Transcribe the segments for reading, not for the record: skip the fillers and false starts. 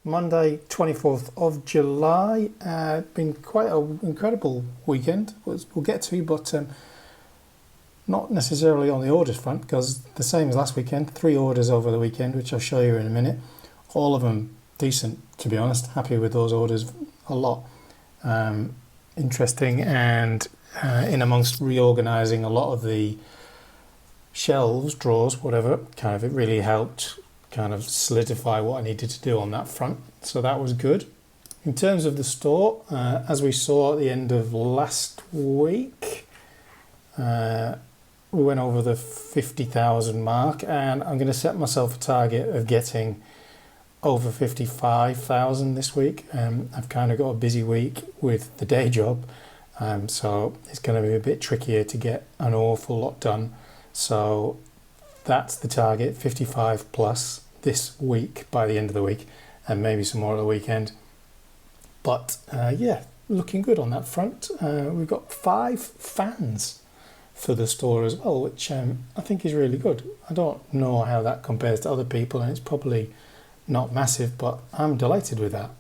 Monday 24th of July. Been quite an incredible weekend, which we'll get to, but not necessarily on the orders front, because the same as last weekend, 3 orders over the weekend, which I'll show you in a minute. All of them decent, to be honest. Happy with those orders a lot. Interesting, and in amongst reorganising a lot of the shelves, drawers, whatever, kind of it really helped kind of solidify what I needed to do on that front. So that was good. In terms of the store, as we saw at the end of last week, we went over the 50,000 mark, and I'm going to set myself a target of getting over 55,000 this week. I've kind of got a busy week with the day job, so it's going to be a bit trickier to get an awful lot done. So that's the target, 55 plus this week by the end of the week, and maybe some more at the weekend. But yeah, looking good on that front. We've got 5 fans for the store as well, which I think is really good. I don't know how that compares to other people, and it's probably not massive, but I'm delighted with that.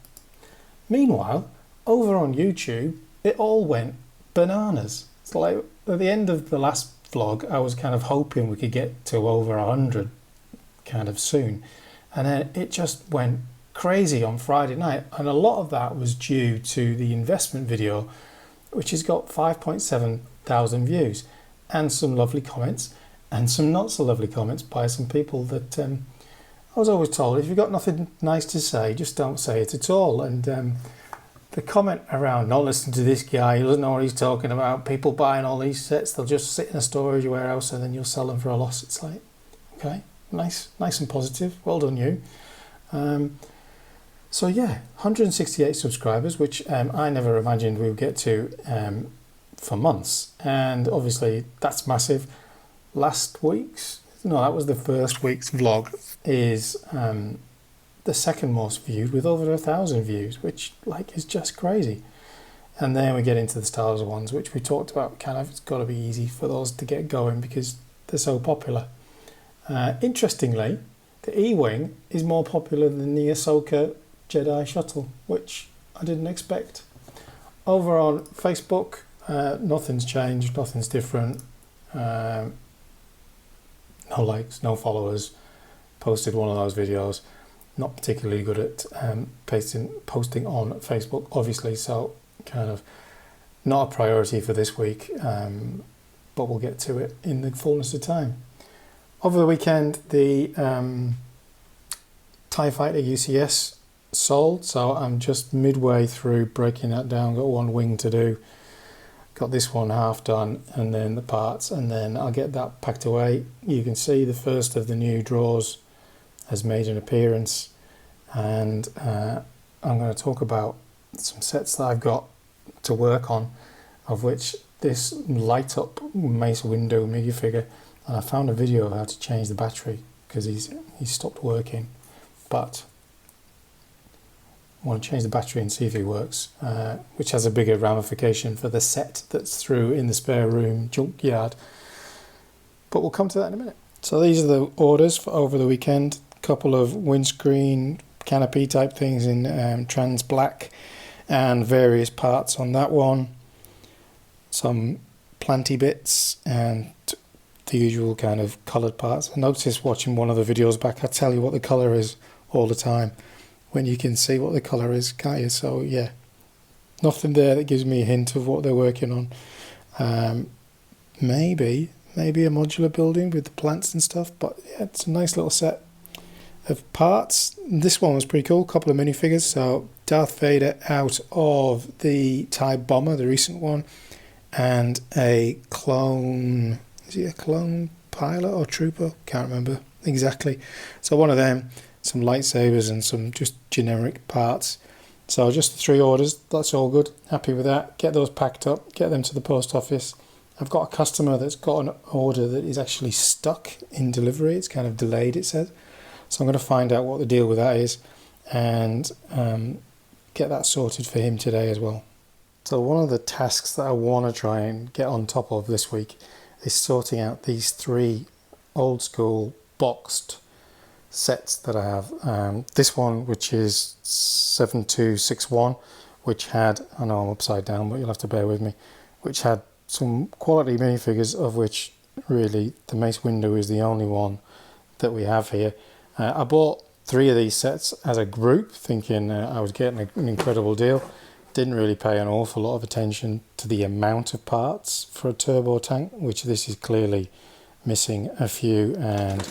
Meanwhile, over on YouTube, it all went bananas. It's like at the end of the last vlog, I was kind of hoping we could get to over 100 kind of soon, and then it just went crazy on Friday night, and a lot of that was due to the investment video, which has got 5.7 thousand views and some lovely comments and some not so lovely comments by some people that I was always told, if you've got nothing nice to say, just don't say it at all. And the comment around, not listen to this guy, he doesn't know what he's talking about, people buying all these sets, they'll just sit in a storage warehouse and then you'll sell them for a loss. It's like, okay, nice and positive, well done you. So yeah, 168 subscribers, which I never imagined we would get to for months, and obviously that's massive. That was the first week's vlog, is the second most viewed with over 1,000 views, which like is just crazy. And then we get into the Star Wars ones, which we talked about. Kind of, it's got to be easy for those to get going because they're so popular. Interestingly, the E-Wing is more popular than the Ahsoka Jedi shuttle, which I didn't expect. Over on Facebook, nothing's changed, nothing's different. No likes, no followers. Posted one of those videos. Not particularly good at posting on Facebook, obviously, so kind of not a priority for this week, but we'll get to it in the fullness of time. Over the weekend, the TIE Fighter UCS sold, so I'm just midway through breaking that down. Got one wing to do, got this one half done, and then the parts, and then I'll get that packed away. You can see the first of the new drawers has made an appearance, and I'm going to talk about some sets that I've got to work on, of which this light up Mace Windu minifigure, and I found a video of how to change the battery because he's stopped working, but I want to change the battery and see if it works, which has a bigger ramification for the set that's through in the spare room junkyard, but we'll come to that in a minute. So these are the orders for over the weekend. Couple of windscreen canopy type things in trans black and various parts on that one, some planty bits and the usual kind of coloured parts. I noticed watching one of the videos back, I tell you what the colour is all the time when you can see what the colour is, can't you? So yeah, nothing there that gives me a hint of what they're working on. Maybe a modular building with the plants and stuff, but yeah, it's a nice little set of parts. This one was pretty cool, couple of minifigures. So Darth Vader out of the TIE Bomber, the recent one, and a clone, is he a clone pilot or trooper? Can't remember exactly. So one of them, some lightsabers and some just generic parts. So just 3 orders, that's all good, happy with that. Get those packed up, get them to the post office. I've got a customer that's got an order that is actually stuck in delivery, it's kind of delayed, it says. So I'm going to find out what the deal with that is and get that sorted for him today as well. So one of the tasks that I want to try and get on top of this week is sorting out these 3 old school boxed sets that I have. This one, which is 7261, which had, I know I'm upside down, but you'll have to bear with me, which had some quality minifigures, of which really the Mace Windu is the only one that we have here. I bought 3 of these sets as a group, thinking I was getting an incredible deal. Didn't really pay an awful lot of attention to the amount of parts for a turbo tank, which this is clearly missing a few, and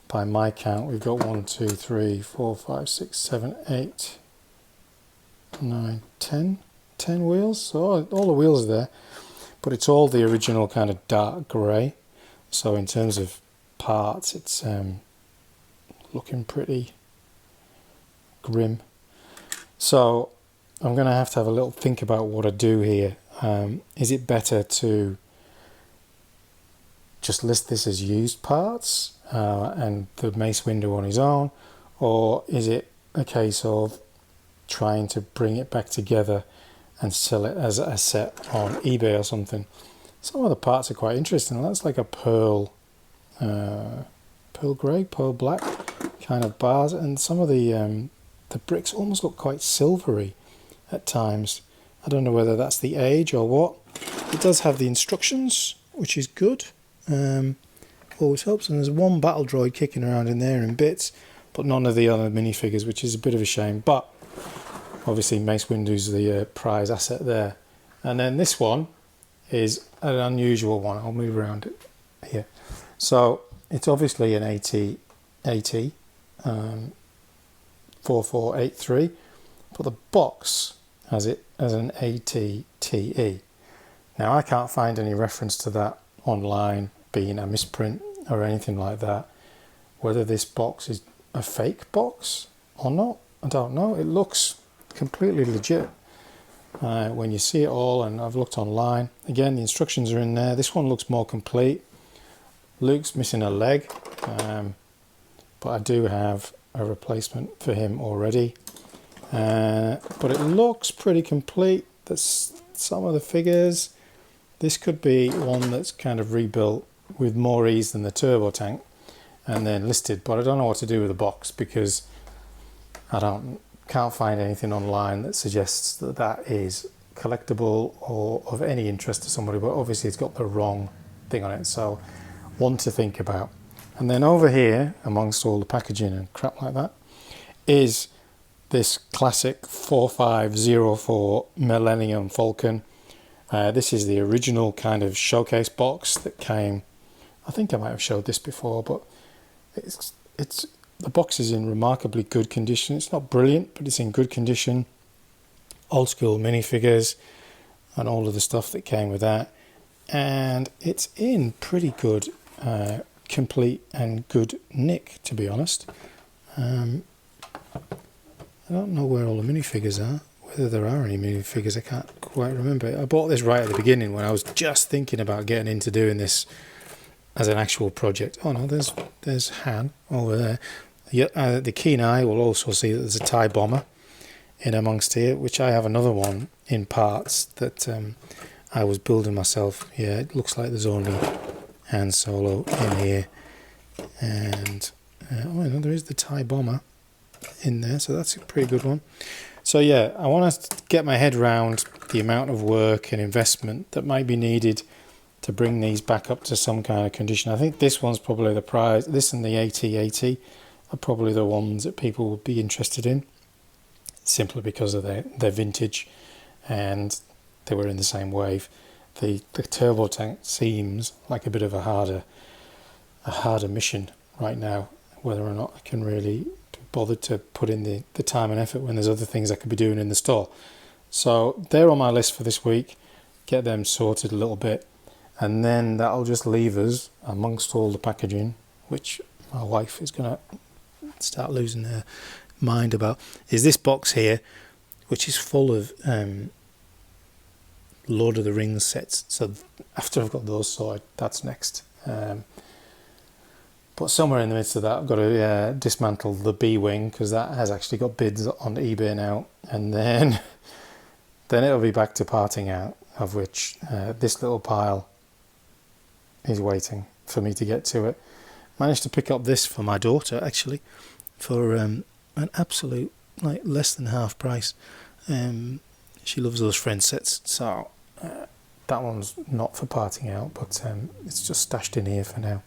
by my count we've got 1, 2, 3, 4, 5, 6, 7, 8, 9, 10 wheels. So all the wheels are there, but it's all the original kind of dark grey. So in terms of parts, it's looking pretty grim. So I'm going to have a little think about what I do here. Is it better to just list this as used parts and the Mace Windu on his own, or is it a case of trying to bring it back together and sell it as a set on eBay or something? Some of the parts are quite interesting. That's like a pearl grey, pearl black kind of bars, and some of the bricks almost look quite silvery at times. I don't know whether that's the age or what. It does have the instructions, which is good. Always helps. And there's one battle droid kicking around in there in bits, but none of the other minifigures, which is a bit of a shame. But obviously Mace Windu's the prize asset there. And then this one is an unusual one. I'll move around it here. So it's obviously an AT 4483, but the box has it as an ATTE. Now I can't find any reference to that online being a misprint or anything like that. Whether this box is a fake box or not, I don't know. It looks completely legit when you see it all, and I've looked online. Again, the instructions are in there. This one looks more complete. Luke's missing a leg, but I do have a replacement for him already. But it looks pretty complete. That's some of the figures. This could be one that's kind of rebuilt with more ease than the turbo tank and then listed, but I don't know what to do with the box, because I can't find anything online that suggests that that is collectible or of any interest to somebody, but obviously it's got the wrong thing on it, so one to think about. And then over here, amongst all the packaging and crap like that, is this classic 4504 Millennium Falcon. This is the original kind of showcase box that came. I think I might have showed this before, but it's the box is in remarkably good condition. It's not brilliant, but it's in good condition. Old school minifigures and all of the stuff that came with that, and it's in pretty good, complete and good nick, to be honest. I don't know where all the minifigures are. Whether there are any minifigures, I can't quite remember. I bought this right at the beginning when I was just thinking about getting into doing this as an actual project. Oh no, there's Han over there. The keen eye will also see that there's a TIE bomber in amongst here, which I have another one in parts that I was building myself. Yeah, it looks like there's only Han Solo in here, and oh no, there is the TIE bomber in there, so that's a pretty good one. So yeah, I want to get my head around the amount of work and investment that might be needed to bring these back up to some kind of condition. I think this one's probably the prize. This and the AT-80 are probably the ones that people would be interested in, simply because of their vintage, and they were in the same wave. The turbo tank seems like a bit of a harder mission right now, whether or not I can really bothered to put in the time and effort when there's other things I could be doing in the store. So they're on my list for this week. Get them sorted a little bit, and then that'll just leave us amongst all the packaging, which my wife is going to start losing her mind about, is this box here, which is full of Lord of the Rings sets. So after I've got those sorted, that's next. But somewhere in the midst of that, I've got to dismantle the B-Wing, because that has actually got bids on eBay now. And then it'll be back to parting out, of which this little pile is waiting for me to get to it. Managed to pick up this for my daughter actually for an absolute like less than half price. She loves those Friends sets, so that one's not for parting out, but it's just stashed in here for now.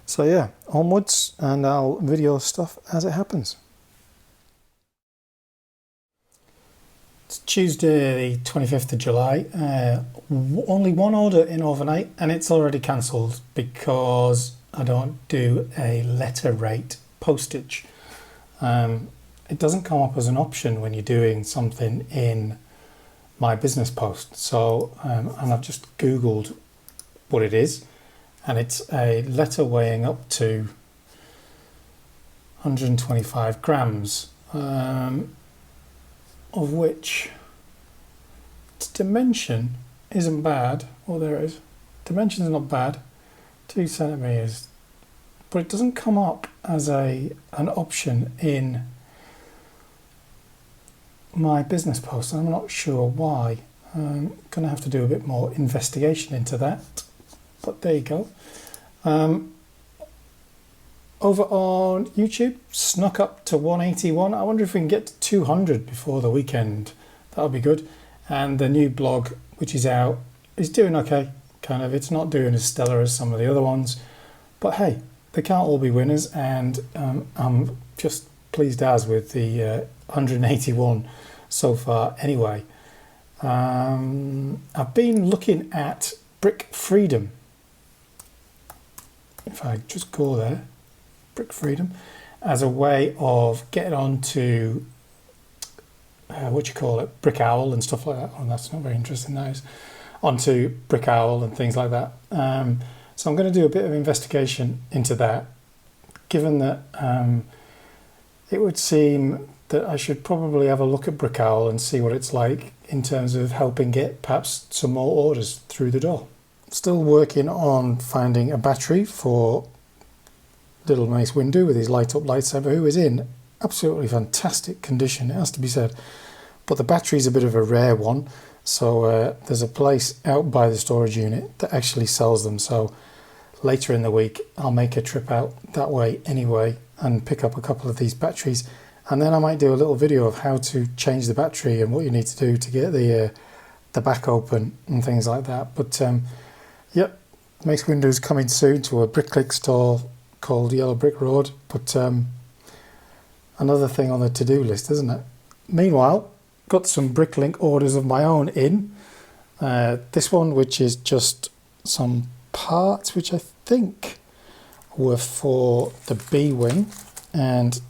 So yeah, onwards, and I'll video stuff as it happens. It's Tuesday the 25th of July. Only one order in overnight, and it's already cancelled because I don't do a letter rate postage. It doesn't come up as an option when you're doing something in My Business Post. So, and I've just Googled what it is, and it's a letter weighing up to 125 grams, of which its dimension isn't bad. Oh, there it is. Dimension's not bad, 2 centimeters, but it doesn't come up as an option in My Business Post. I'm not sure why. I'm gonna have to do a bit more investigation into that, but there you go. Over on YouTube, snuck up to 181. I wonder if we can get to 200 before the weekend. That'll be good. And the new blog, which is out, is doing okay. Kind of, it's not doing as stellar as some of the other ones, but hey, they can't all be winners, and I'm just pleased as with the 181 so far anyway. I've been looking at Brick Freedom. If I just go there, Brick Freedom, as a way of getting onto Brickowl and stuff like that. Oh, that's not very interesting, that is. Onto Brickowl and things like that. So I'm going to do a bit of investigation into that, given that it would seem that I should probably have a look at Brickowl and see what it's like in terms of helping get perhaps some more orders through the door. Still working on finding a battery for little Mace Windu with his light up lightsaber, who is in absolutely fantastic condition, it has to be said. But the battery is a bit of a rare one, so there's a place out by the storage unit that actually sells them. So later in the week I'll make a trip out that way anyway and pick up a couple of these batteries, and then I might do a little video of how to change the battery and what you need to do to get the back open and things like that. But yep, Mace Windu's coming soon to a Bricklink Store called Yellow Brick Road, but another thing on the to-do list, isn't it? Meanwhile, got some Bricklink orders of my own in. This one, which is just some parts, which I think were for the B-Wing, and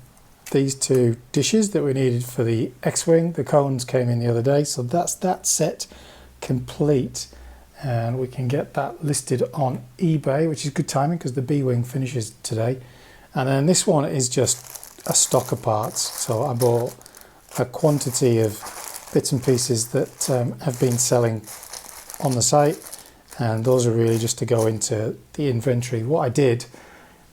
these two dishes that we needed for the X-Wing. The cones came in the other day, so that's that set complete. And we can get that listed on eBay, which is good timing because the B-Wing finishes today. And then this one is just a stock of parts. So I bought a quantity of bits and pieces that have been selling on the site, and those are really just to go into the inventory. What I did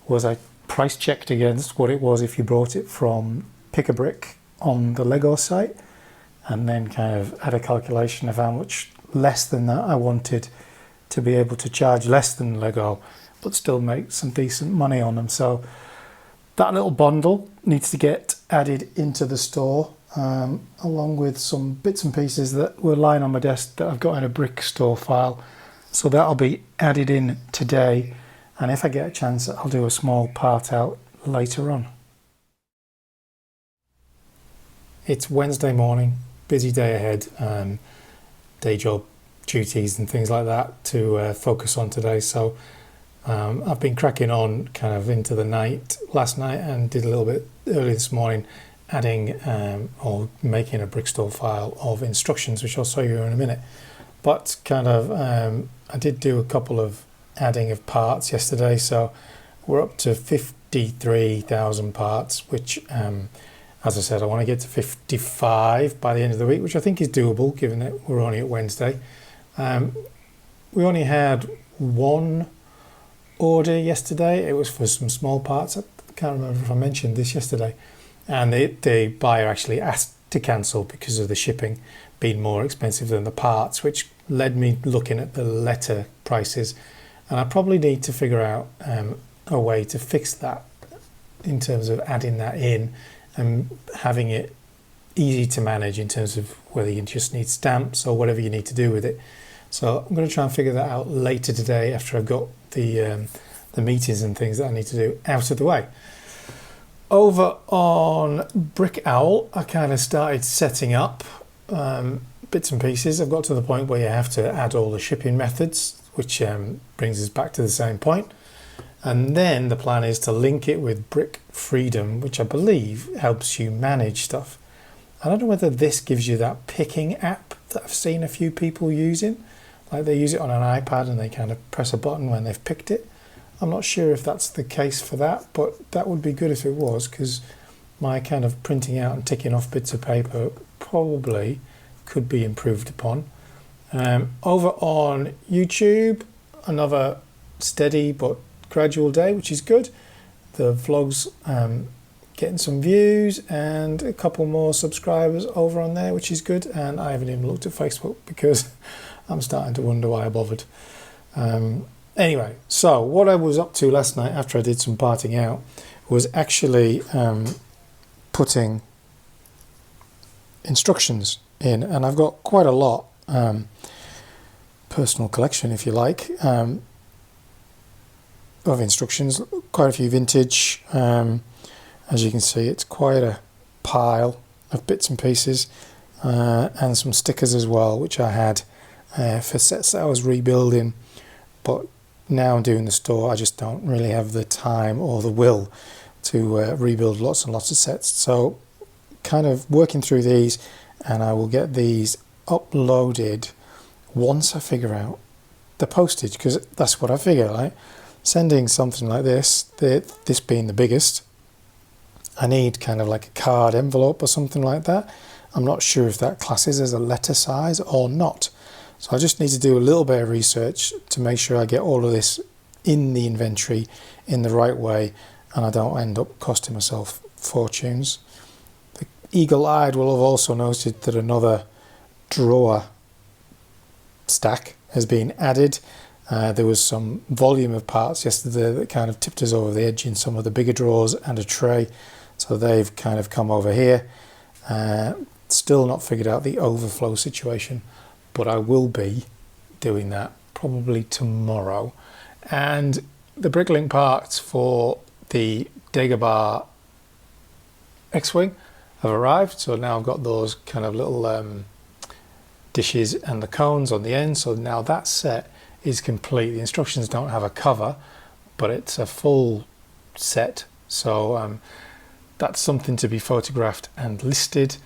was I price checked against what it was if you bought it from Pick a Brick on the Lego site, and then kind of had a calculation of how much less than that I wanted to be able to charge less than Lego but still make some decent money on them. So that little bundle needs to get added into the store, along with some bits and pieces that were lying on my desk that I've got in a Brick Store file. So that'll be added in today, and if I get a chance I'll do a small part out later on. It's Wednesday morning, busy day ahead. Day job duties and things like that to focus on today. So I've been cracking on kind of into the night last night, and did a little bit early this morning, adding or making a Brick Store file of instructions, which I'll show you in a minute. But kind of I did do a couple of adding of parts yesterday, so we're up to 53,000 parts, which as I said, I want to get to 55 by the end of the week, which I think is doable given that we're only at Wednesday. We only had one order yesterday. It was for some small parts. I can't remember if I mentioned this yesterday. And the buyer actually asked to cancel because of the shipping being more expensive than the parts, which led me looking at the letter prices. And I probably need to figure out a way to fix that in terms of adding that in and having it easy to manage in terms of whether you just need stamps or whatever you need to do with it. So I'm going to try and figure that out later today after I've got the meetings and things that I need to do out of the way. Over on Brickowl, I kind of started setting up bits and pieces. I've got to the point where you have to add all the shipping methods, which brings us back to the same point. And then the plan is to link it with Brick Freedom, which I believe helps you manage stuff. I don't know whether this gives you that picking app that I've seen a few people using. Like they use it on an iPad and they kind of press a button when they've picked it. I'm not sure if that's the case for that, but that would be good if it was, because my kind of printing out and ticking off bits of paper probably could be improved upon. Over on YouTube, another steady but gradual day, which is good. The vlogs getting some views and a couple more subscribers over on there, which is good. And I haven't even looked at Facebook because I'm starting to wonder why I bothered. Anyway, so what I was up to last night after I did some parting out was actually putting instructions in, and I've got quite a lot, personal collection if you like, of instructions, quite a few vintage. As you can see, it's quite a pile of bits and pieces, and some stickers as well, which I had for sets that I was rebuilding, but now I'm doing the store, I just don't really have the time or the will to rebuild lots and lots of sets. So kind of working through these, and I will get these uploaded once I figure out the postage, because that's what I figure, like sending something like this being the biggest, I need kind of like a card envelope or something like that. I'm not sure if that classes as a letter size or not. So I just need to do a little bit of research to make sure I get all of this in the inventory in the right way and I don't end up costing myself fortunes. The eagle-eyed will have also noted that another drawer stack has been added. There was some volume of parts yesterday that kind of tipped us over the edge in some of the bigger drawers and a tray. So they've kind of come over here. Still not figured out the overflow situation, but I will be doing that probably tomorrow. And the Bricklink parts for the Dagobah X-Wing have arrived. So now I've got those kind of little dishes and the cones on the end. So now that set is complete. The instructions don't have a cover, but it's a full set. So that's something to be photographed and listed.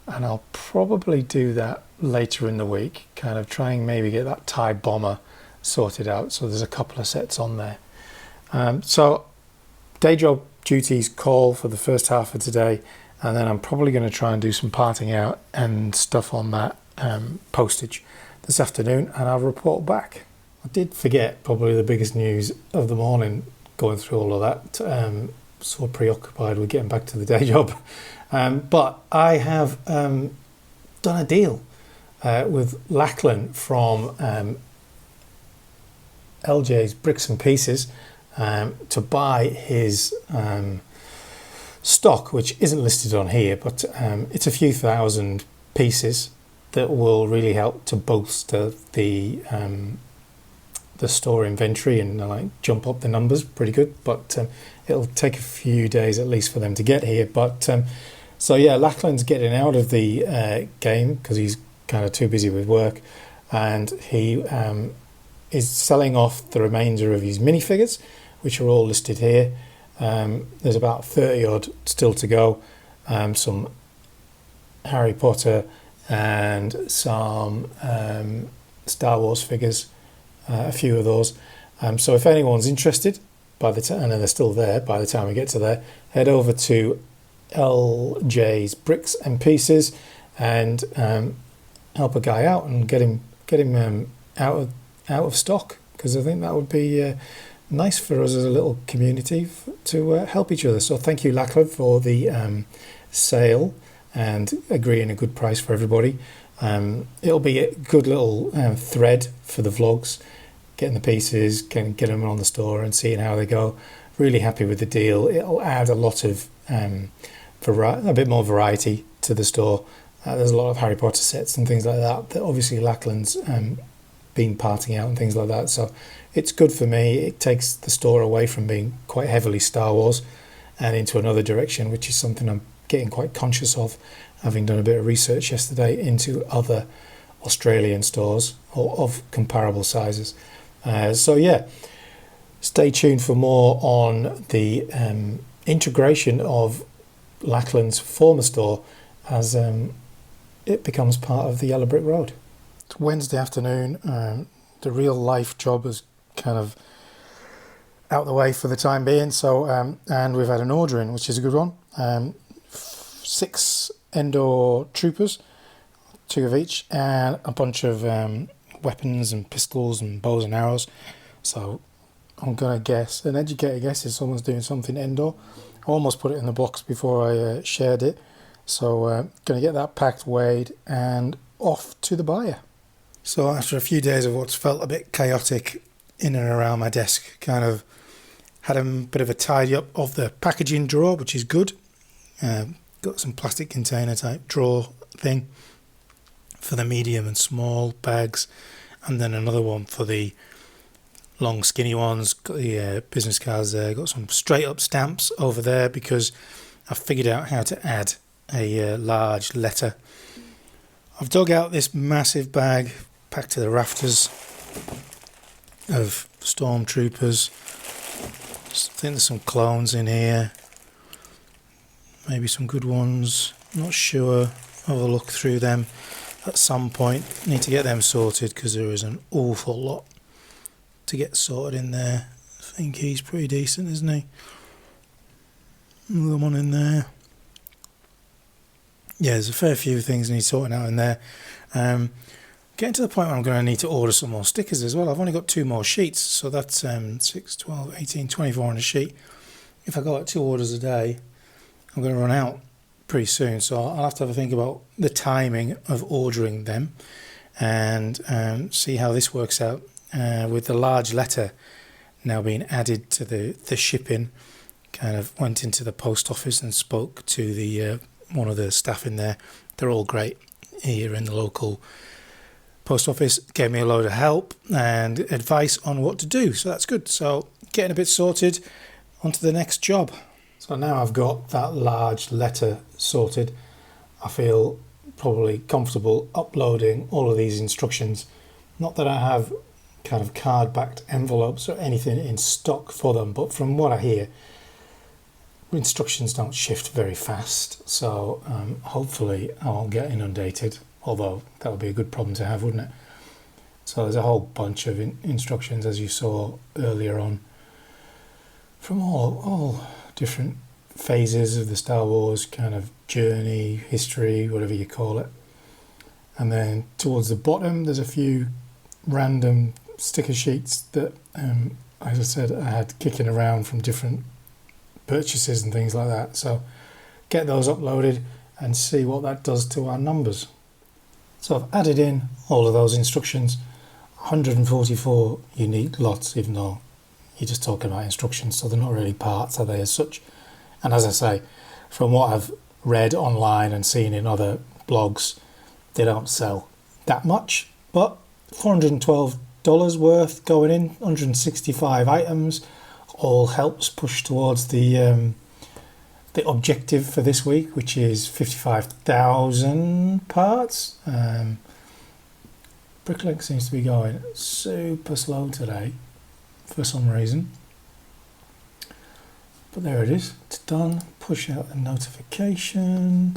And I'll probably do that later in the week, kind of trying maybe get that TIE bomber sorted out. So there's a couple of sets on there. So day job duties call for the first half of today, and then I'm probably going to try and do some parting out and stuff on that postage this afternoon, and I'll report back. I did forget probably the biggest news of the morning going through all of that, so preoccupied with getting back to the day job. But I have done a deal with Lachlan from LJ's Bricks and Pieces to buy his stock, which isn't listed on here, but it's a few thousand pieces that will really help to bolster the store inventory and like jump up the numbers pretty good. But it'll take a few days at least for them to get here. But so yeah, Lachlan's getting out of the game because he's kind of too busy with work, and he is selling off the remainder of his minifigures, which are all listed here. There's about 30 odd still to go. Some Harry Potter and some Star Wars figures, a few of those. So if anyone's interested, by the time, and they're still there by the time we get to there, head over to LJ's Bricks and Pieces and help a guy out and get him out of stock, because I think that would be nice for us as a little community to help each other. So thank you, Lachlan, for the sale and agreeing a good price for everybody. It'll be a good little thread for the vlogs, getting the pieces, getting them on the store and seeing how they go. really happy with the deal. It'll add a lot of a bit more variety to the store. There's a lot of Harry Potter sets and things like that obviously Lachlan's been parting out and things like that. So it's good for me. It takes the store away from being quite heavily Star Wars and into another direction, which is something I'm getting quite conscious of, having done a bit of research yesterday into other Australian stores of comparable sizes. So yeah, stay tuned for more on the integration of Lachlan's former store as it becomes part of the Yellow Brick Road. It's Wednesday afternoon. The real life job is kind of out the way for the time being. So and we've had an order in, which is a good one. 6 Endor troopers, 2 of each, and a bunch of weapons and pistols and bows and arrows. So I'm going to guess, an educated guess is someone's doing something Endor. I almost put it in the box before I shared it. So going to get that packed, weighed, and off to the buyer. So after a few days of what's felt a bit chaotic in and around my desk, kind of had a bit of a tidy up of the packaging drawer, which is good. Got some plastic container type drawer thing for the medium and small bags, and then another one for the long skinny ones. Got the business cards there. Got some straight up stamps over there because I figured out how to add a large letter. I've dug out this massive bag packed to the rafters of stormtroopers. I think there's some clones in here, maybe some good ones, not sure. Have a look through them at some point. Need to get them sorted because there is an awful lot to get sorted in there. I think he's pretty decent, isn't he? Another one in there. Yeah, there's a fair few things need sorting out in there. Getting to the point where I'm going to need to order some more stickers as well. I've only got 2 more sheets, so that's 6, 12, 18, 24 on a sheet. If I go at 2 orders a day, I'm going to run out pretty soon. So I'll have to have a think about the timing of ordering them and see how this works out. With the large letter now being added to the shipping, kind of went into the post office and spoke to the one of the staff in there. They're all great here in the local post office. Gave me a load of help and advice on what to do, so that's good. So getting a bit sorted, on to the next job. So now I've got that large letter sorted, I feel probably comfortable uploading all of these instructions. Not that I have kind of card-backed envelopes or anything in stock for them, but from what I hear, instructions don't shift very fast, so hopefully I won't get inundated, although that would be a good problem to have, wouldn't it? So there's a whole bunch of instructions, as you saw earlier on, from all different phases of the Star Wars kind of journey, history, whatever you call it. And then towards the bottom there's a few random sticker sheets that, as I said, I had kicking around from different purchases and things like that. So get those uploaded and see what that does to our numbers. So I've added in all of those instructions, 144 unique lots, even though you're just talking about instructions, so they're not really parts, are they, as such? And as I say, from what I've read online and seen in other blogs, they don't sell that much, but $412 worth going in, 165 items, all helps push towards the objective for this week, which is 55,000 parts. Bricklink seems to be going super slow today for some reason, but there it is, it's done. Push out the notification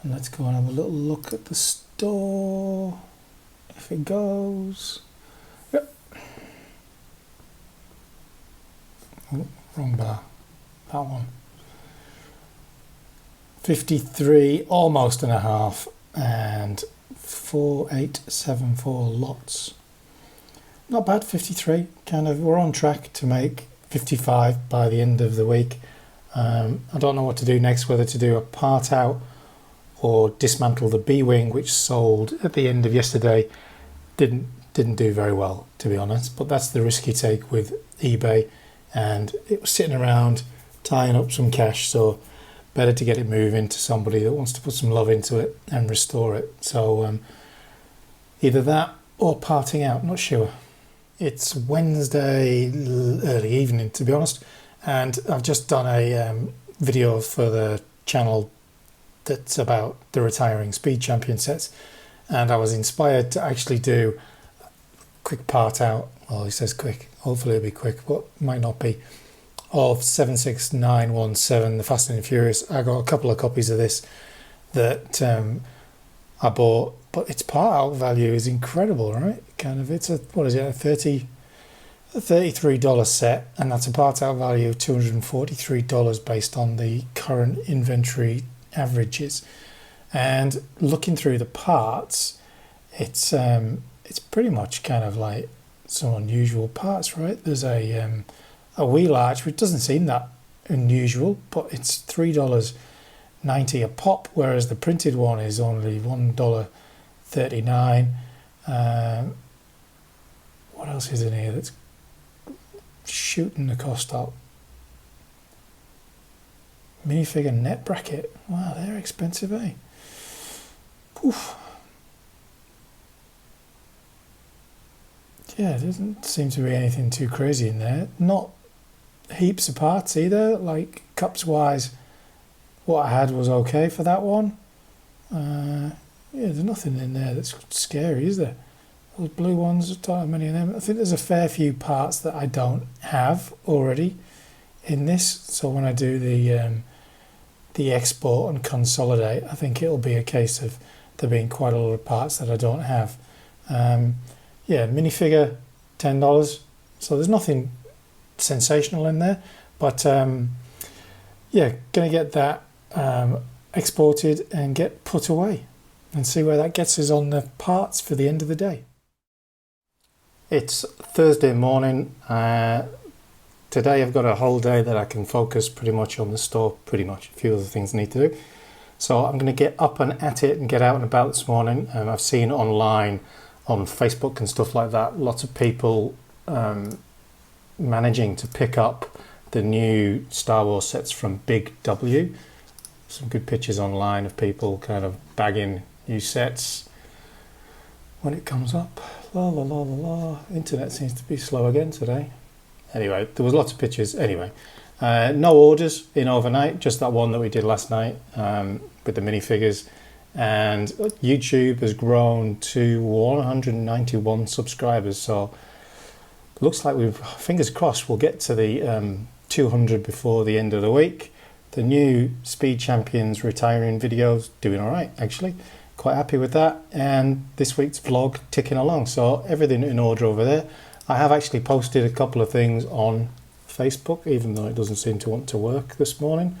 and let's go and have a little look at the store if it goes. Yep. Oh, wrong bar, that one. 53 almost and a half, and 4874 lots. Not bad. 53, kind of, we're on track to make 55 by the end of the week. I don't know what to do next, whether to do a part out or dismantle the B-wing, which sold at the end of yesterday. Didn't do very well, to be honest, but that's the risk you take with eBay and it was sitting around tying up some cash, so better to get it moving to somebody that wants to put some love into it and restore it. So either that or parting out, not sure. It's Wednesday early evening, to be honest, and I've just done a video for the channel that's about the retiring Speed Champion sets, and I was inspired to actually do a quick part out. Well, he says quick, hopefully it'll be quick, but might not be, of 76917, the Fast and Furious. I got a couple of copies of this that I bought, but its part out value is incredible, right? Kind of, it's a, what is it, a $33 set, and that's a part out value of $243 based on the current inventory averages. And looking through the parts, it's pretty much kind of like some unusual parts, right? There's a wheel arch, which doesn't seem that unusual, but it's $3.90 a pop, whereas the printed one is only $1.39. What else is in here that's shooting the cost up? Minifigure net bracket. Wow, they're expensive, eh? Poof. Yeah, there doesn't seem to be anything too crazy in there. Not heaps of parts either. Like cups wise, what I had was okay for that one. Yeah, there's nothing in there that's scary, is there? Those blue ones, don't have many of them. I think there's a fair few parts that I don't have already in this. So when I do the export and consolidate, I think it'll be a case of there being quite a lot of parts that I don't have. Yeah, minifigure, $10. So there's nothing sensational in there, but yeah, gonna get that exported and get put away and see where that gets us on the parts for the end of the day. It's Thursday morning. Today I've got a whole day that I can focus pretty much on the store, pretty much. A few other things I need to do. So I'm going to get up and at it and get out and about this morning. I've seen online on Facebook and stuff like that, lots of people managing to pick up the new Star Wars sets from Big W. Some good pictures online of people kind of bagging new sets when it comes up. La la la la la. Internet seems to be slow again today. Anyway, there was lots of pictures. Anyway, no orders in overnight, just that one that we did last night with the minifigures. And YouTube has grown to 191 subscribers, so looks like we've, fingers crossed, we'll get to the 200 before the end of the week. The new Speed Champions retiring videos doing all right, actually. Quite happy with that. And this week's vlog ticking along, so everything in order over there. I have actually posted a couple of things on Facebook, even though it doesn't seem to want to work this morning.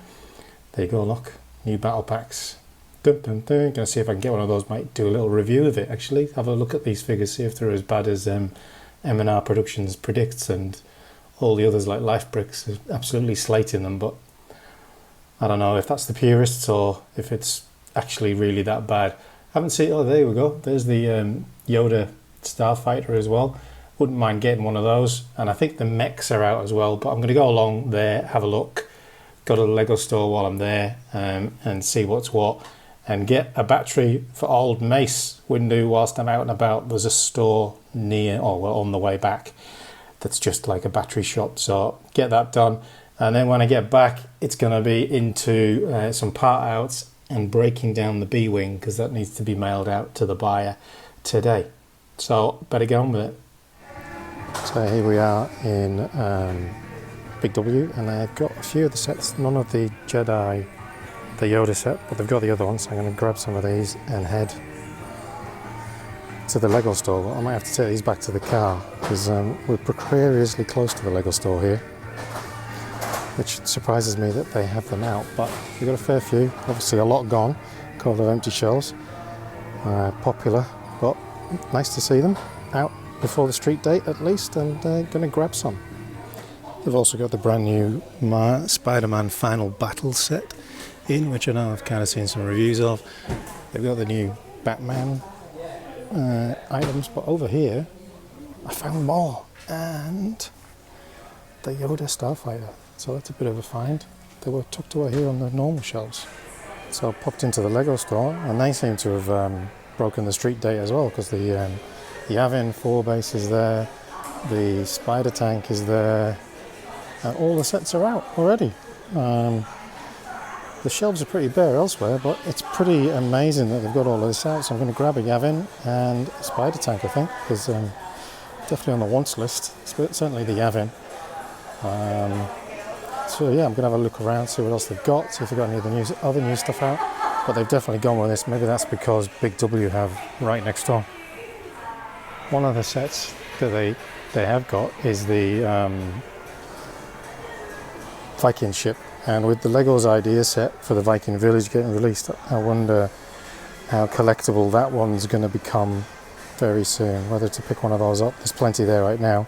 There you go, look, new battle packs. Dun, dun, dun. Gonna see if I can get one of those. Might do a little review of it actually. Have a look at these figures, see if they're as bad as M&R Productions predicts, and all the others like Life Bricks is absolutely slating them. But I don't know if that's the purists or if it's actually really that bad. Haven't seen. Oh, there we go. There's the Yoda Starfighter as well. Wouldn't mind getting one of those. And I think the mechs are out as well. But I'm going to go along there, have a look. Go to the Lego store while I'm there and see what's what. And get a battery for old Mace Windu whilst I'm out and about. There's a store near, or well, on the way back, that's just like a battery shop. So get that done. And then when I get back, it's going to be into some part outs and breaking down the B-wing, because that needs to be mailed out to the buyer today. So better get on with it. So here we are in Big W, and I've got a few of the sets, none of the Jedi, the Yoda set, but they've got the other ones. So I'm going to grab some of these and head to the Lego store. Well, I might have to take these back to the car, because we're precariously close to the Lego store here, which surprises me that they have them out, but we've got a fair few. Obviously a lot gone, a couple of empty shelves. Popular, but nice to see them out before the street date at least, and going to grab some. They've also got the brand new Spider-Man Final Battle set in, which I know I've kind of seen some reviews of. They've got the new Batman items, but over here I found more, and the Yoda Starfighter. So that's a bit of a find. They were tucked away here on the normal shelves. So I popped into the Lego store, and they seem to have broken the street date as well, because the Yavin 4 base is there, the Spider Tank is there, and all the sets are out already. The shelves are pretty bare elsewhere, but it's pretty amazing that they've got all of this out. So I'm going to grab a Yavin and a Spider Tank, I think, because definitely on the wants list, certainly the Yavin. So yeah, I'm going to have a look around, see what else they've got, see if they've got any other new stuff out. But they've definitely gone with this. Maybe that's because Big W have right next door. One of the sets that they have got is the Viking ship. And with the Legos idea set for the Viking village getting released, I wonder how collectible that one's going to become very soon. Whether to pick one of those up. There's plenty there right now.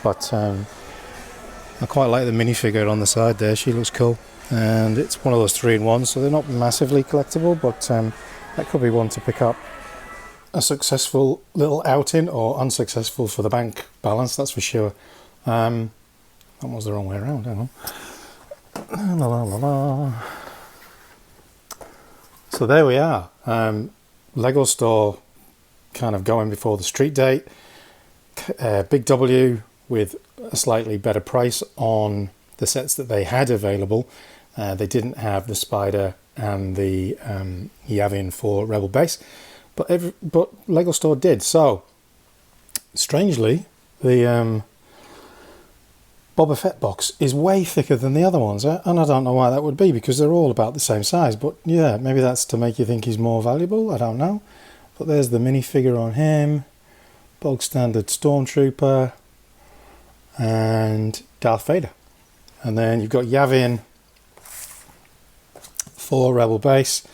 But I quite like the minifigure on the side there. She looks cool. And it's one of those 3-in-1s, so they're not massively collectible, but that could be one to pick up. A successful little outing, or unsuccessful for the bank balance, that's for sure. That was the wrong way around, hang on. La, la, la, la. So there we are. Lego store kind of going before the street date. Big W with a slightly better price on the sets that they had available. They didn't have the Spider and the Yavin for Rebel Base, but Lego store did. So strangely, the Boba Fett box is way thicker than the other ones, and I don't know why that would be, because they're all about the same size. But yeah, maybe that's to make you think he's more valuable, I don't know. But there's the minifigure on him, bog standard Stormtrooper, and Darth Vader. And then you've got Yavin for Rebel Base,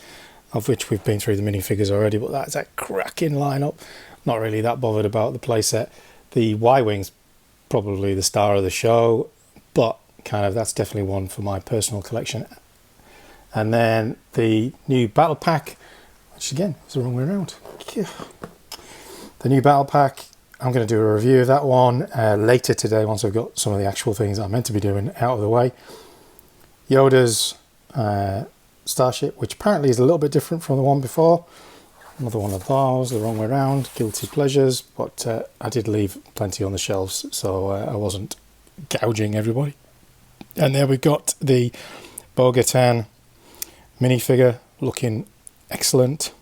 of which we've been through the minifigures already, but that's a cracking lineup. Not really that bothered about the playset. The Y-Wing's probably the star of the show, but kind of that's definitely one for my personal collection. And then the new battle pack, which again is the wrong way around. The new battle pack, I'm going to do a review of that one later today once I've got some of the actual things I'm meant to be doing out of the way. Yoda's Starship, which apparently is a little bit different from the one before. Another one of those, the wrong way around, guilty pleasures, but I did leave plenty on the shelves, so I wasn't gouging everybody. And there we've got the Bo-Katan minifigure, looking excellent.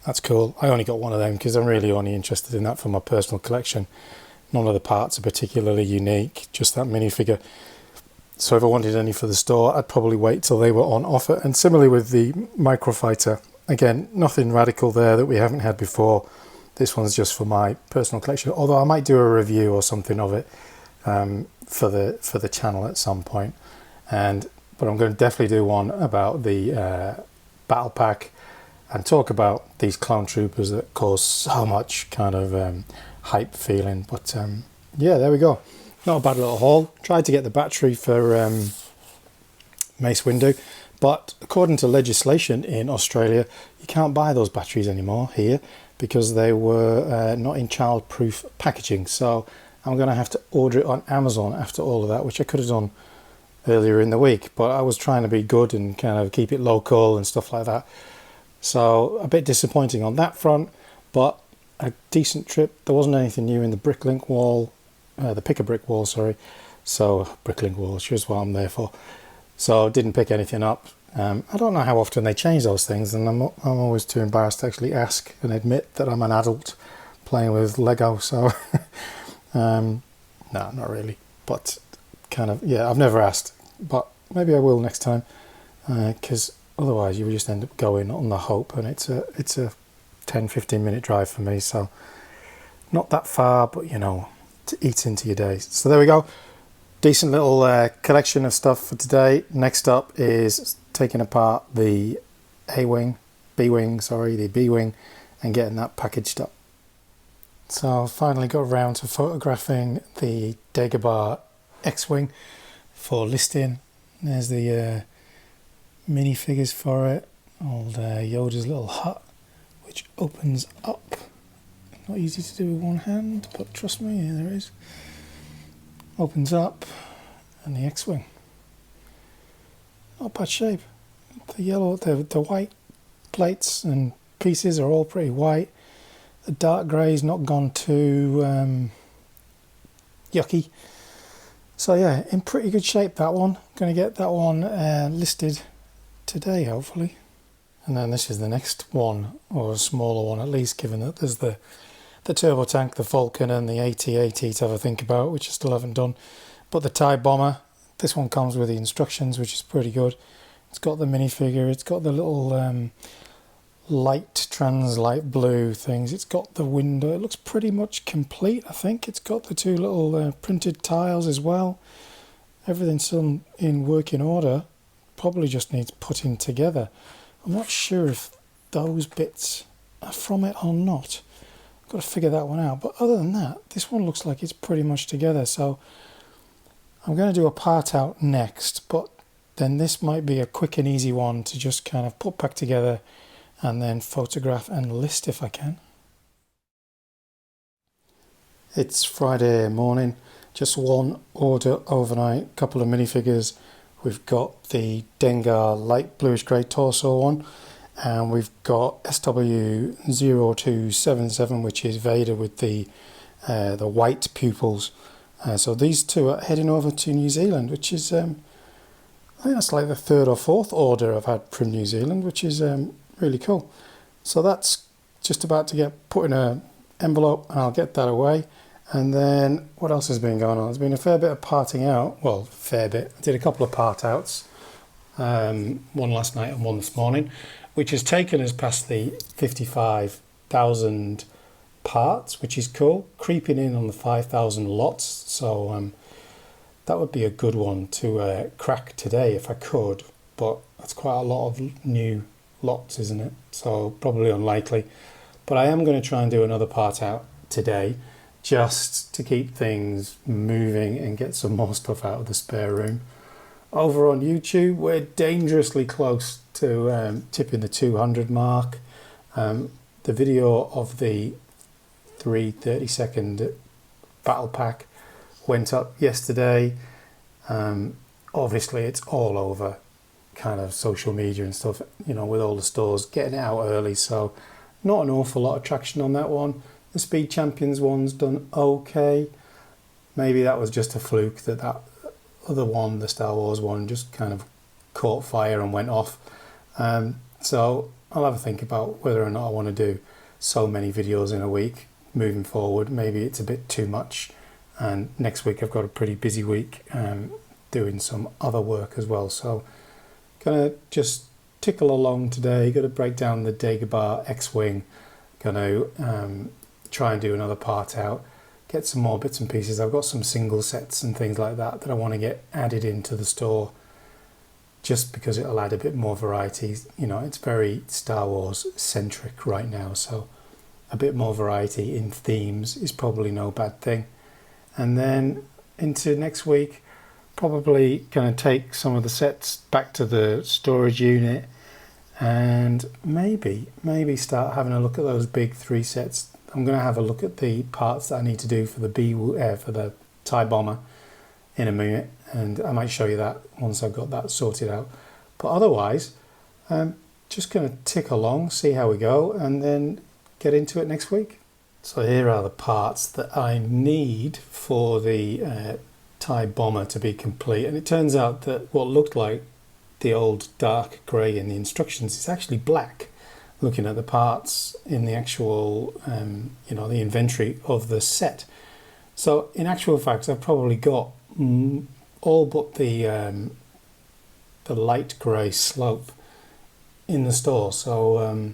That's cool. I only got one of them because I'm really only interested in that for my personal collection. None of the parts are particularly unique, just that minifigure. So if I wanted any for the store, I'd probably wait till they were on offer. And similarly with the Microfighter, again, nothing radical there that we haven't had before. This one's just for my personal collection, although I might do a review or something of it for the channel at some point. But I'm going to definitely do one about the battle pack and talk about these clone troopers that cause so much kind of hype feeling. But yeah, there we go. Not a bad little haul. Tried to get the battery for Mace Windu, but according to legislation in Australia, you can't buy those batteries anymore here because they were not in child-proof packaging. So I'm going to have to order it on Amazon after all of that, which I could have done earlier in the week, but I was trying to be good and kind of keep it local and stuff like that. So a bit disappointing on that front, but a decent trip. There wasn't anything new in the Bricklink wall, the pick-a-brick wall, sorry. So Bricklink wall, which is what I'm there for. So didn't pick anything up. I don't know how often they change those things, and I'm always too embarrassed to actually ask and admit that I'm an adult playing with Lego. So no, not really. But kind of, yeah, I've never asked, but maybe I will next time, because otherwise you would just end up going on the hope, and it's a 10-15 minute drive for me, so not that far, but you know, to eat into your day. So there we go. Decent little collection of stuff for today. Next up is taking apart the B-Wing, and getting that packaged up. So finally got around to photographing the Dagobah X-Wing for listing. There's the minifigures for it. Old Yoda's little hut, which opens up. Not easy to do with one hand, but trust me, there is. opens up, and the X-wing. Not bad shape. The yellow, the white plates and pieces are all pretty white. The dark grey's not gone too yucky. So yeah, in pretty good shape, that one. Going to get that one listed today, hopefully. And then this is the next one, or a smaller one at least, given that there's the turbo tank, the Falcon, and the AT-AT to have a think about, which I still haven't done. But the TIE Bomber, this one comes with the instructions, which is pretty good. It's got the minifigure, it's got the little light, light blue things. It's got the window. It looks pretty much complete, I think. It's got the two little printed tiles as well. Everything's still in working order. Probably just needs putting together. I'm not sure if those bits are from it or not. I've got to figure that one out. But other than that, this one looks like it's pretty much together. So I'm going to do a part out next, but then this might be a quick and easy one to just kind of put back together and then photograph and list if I can. It's Friday morning, just one order overnight, couple of minifigures. We've got the Dengar light bluish grey torso one, and we've got SW0277, which is Vader with the white pupils. So these two are heading over to New Zealand, which is I think that's like the third or fourth order I've had from New Zealand, which is really cool. So that's just about to get put in an envelope, and I'll get that away. And then what else has been going on? There's been a fair bit of parting out. Well, fair bit. I did a couple of part outs, one last night and one this morning, which has taken us past the 55,000 parts, which is cool. Creeping in on the 5,000 lots. So that would be a good one to crack today if I could. But that's quite a lot of new lots, isn't it? So probably unlikely. But I am going to try and do another part out today, just to keep things moving and get some more stuff out of the spare room. Over on YouTube, we're dangerously close to tipping the 200 mark. The video of the 3 30-second battle pack went up yesterday. Obviously, it's all over kind of social media and stuff, you know, with all the stores getting it out early. So not an awful lot of traction on that one. The Speed Champions one's done okay. Maybe that was just a fluke that other one, the Star Wars one, just kind of caught fire and went off. So I'll have a think about whether or not I want to do so many videos in a week moving forward. Maybe it's a bit too much. And next week I've got a pretty busy week doing some other work as well. So gonna just tickle along today. Got to break down the Dagobah X-Wing. Gonna try and do another part out, get some more bits and pieces. I've got some single sets and things like that I want to get added into the store, just because it'll add a bit more variety. You know, it's very Star Wars centric right now, so a bit more variety in themes is probably no bad thing. And then into next week, probably going to take some of the sets back to the storage unit and maybe start having a look at those big 3 sets. I'm going to have a look at the parts that I need to do for the TIE Bomber in a minute, and I might show you that once I've got that sorted out. But otherwise, I'm just going to tick along, see how we go, and then get into it next week. So here are the parts that I need for the TIE Bomber to be complete. And it turns out that what looked like the old dark grey in the instructions is actually black, looking at the parts in the actual, the inventory of the set. So in actual fact, I've probably got all but the light grey slope in the store. So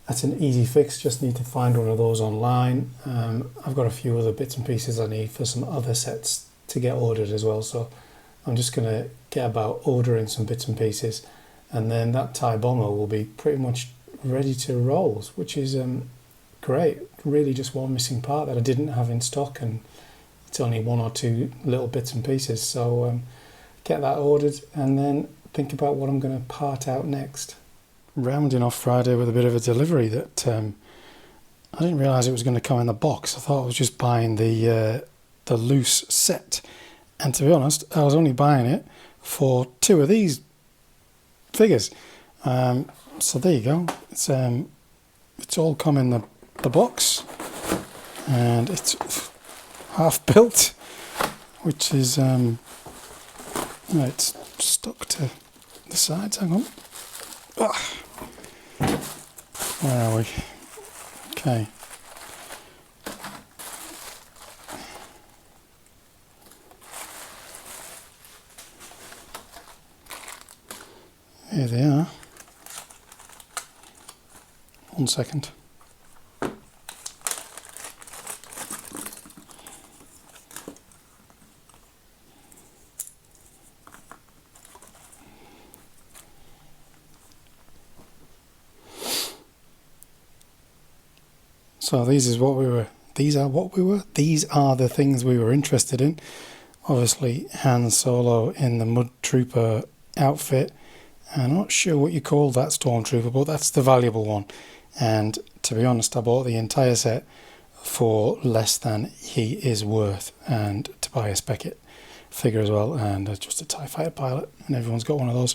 that's an easy fix. Just need to find one of those online. I've got a few other bits and pieces I need for some other sets to get ordered as well. So I'm just going to get about ordering some bits and pieces, and then that TIE Bomber will be pretty much ready to roll, which is great. Really just one missing part that I didn't have in stock, and it's only 1 or 2 little bits and pieces. So get that ordered and then think about what I'm going to part out next. Rounding off Friday with a bit of a delivery that I didn't realise it was going to come in the box. I thought I was just buying the the loose set. And to be honest, I was only buying it for 2 of these figures. So there you go. It's all come in the box, and it's half built, which is it's stuck to the sides. Hang on. Where are we? Okay. Here they are. 1 second. So these are the things we were interested in. Obviously Han Solo in the Mud Trooper outfit. I'm not sure what you call that Stormtrooper, but that's the valuable one. And to be honest, I bought the entire set for less than he is worth, and to buy a Spec-It figure as well, and just a TIE Fighter pilot, and everyone's got one of those,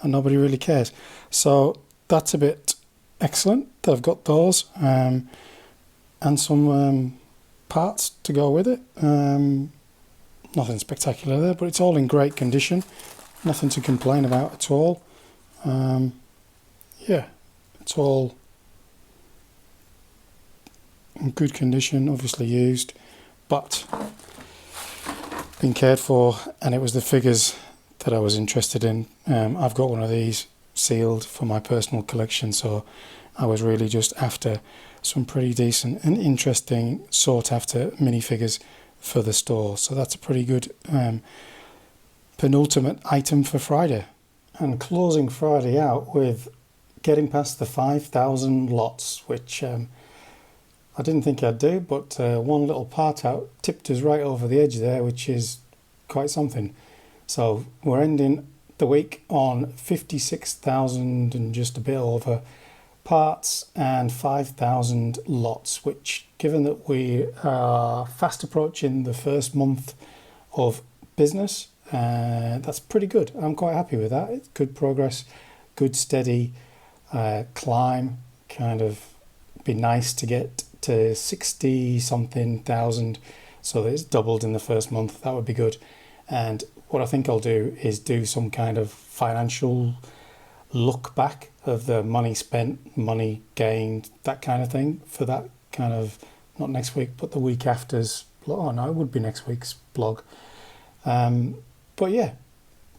and nobody really cares. So that's a bit excellent that I've got those. And some parts to go with it. Nothing spectacular there, but it's all in great condition. Nothing to complain about at all. Yeah, it's all in good condition, obviously used, but been cared for, and it was the figures that I was interested in. I've got one of these sealed for my personal collection, so I was really just after some pretty decent and interesting sought after minifigures for the store. So that's a pretty good penultimate item for Friday. And closing Friday out with getting past the 5,000 lots, which I didn't think I'd do, but one little part out tipped us right over the edge there, which is quite something. So we're ending the week on 56,000 and just a bit over parts and 5,000 lots, which, given that we are fast approaching the first month of business, that's pretty good. I'm quite happy with that. It's good progress, good steady climb. Kind of be nice to get to 60 something thousand, so that it's doubled in the first month. That would be good. And what I think I'll do is do some kind of financial look back of the money spent, money gained, that kind of thing, for that kind of, not next week, but the week after's. Oh no, it would be next week's blog. But yeah,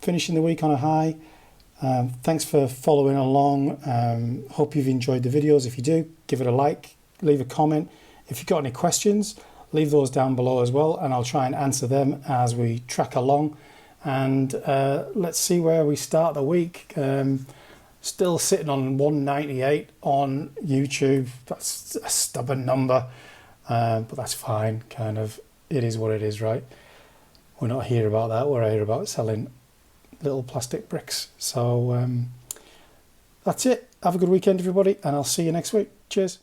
finishing the week on a high. Thanks for following along. Hope you've enjoyed the videos. If you do, give it a like, leave a comment. If you've got any questions, leave those down below as well, and I'll try and answer them as we track along. And let's see where we start the week. Still sitting on 198 on YouTube. That's a stubborn number, but that's fine. Kind of, it is what it is, right? We're not here about that. We're here about selling little plastic bricks. So that's it. Have a good weekend, everybody, and I'll see you next week. Cheers.